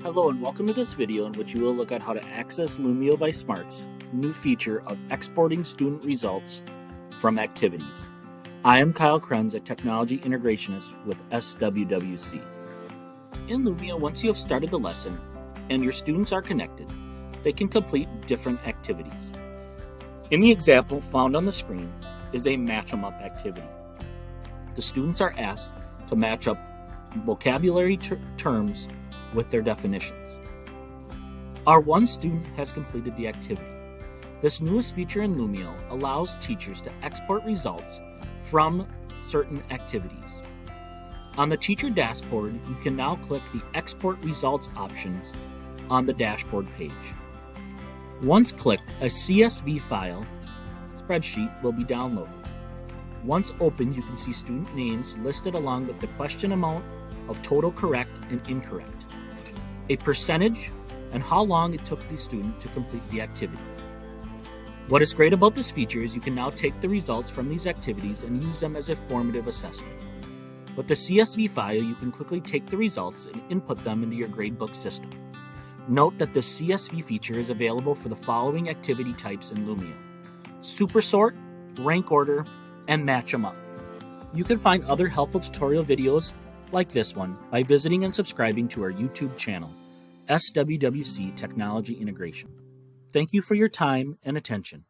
Hello and welcome to this video in which we will look at how to access Lumio by Smart's new feature of exporting student results from activities. I am Kyle Krenz, a technology integrationist with SWWC. In Lumio, once you have started the lesson and your students are connected, they can complete different activities. In the example found on the screen is a match 'em up activity. The students are asked to match up vocabulary terms with their definitions. Our one student has completed the activity. This newest feature in Lumio allows teachers to export results from certain activities. On the teacher dashboard, you can now click the Export Results options on the dashboard page. Once clicked, a CSV file spreadsheet will be downloaded. Once opened, you can see student names listed along with the question amount of total correct and incorrect, a percentage, and how long it took the student to complete the activity. What is great about this feature is you can now take the results from these activities and use them as a formative assessment. With the CSV file, you can quickly take the results and input them into your gradebook system. Note that the CSV feature is available for the following activity types in Lumio: Supersort, Rank Order, and Match 'em Up. You can find other helpful tutorial videos like this one by visiting and subscribing to our YouTube channel, SWWC Technology Integration. Thank you for your time and attention.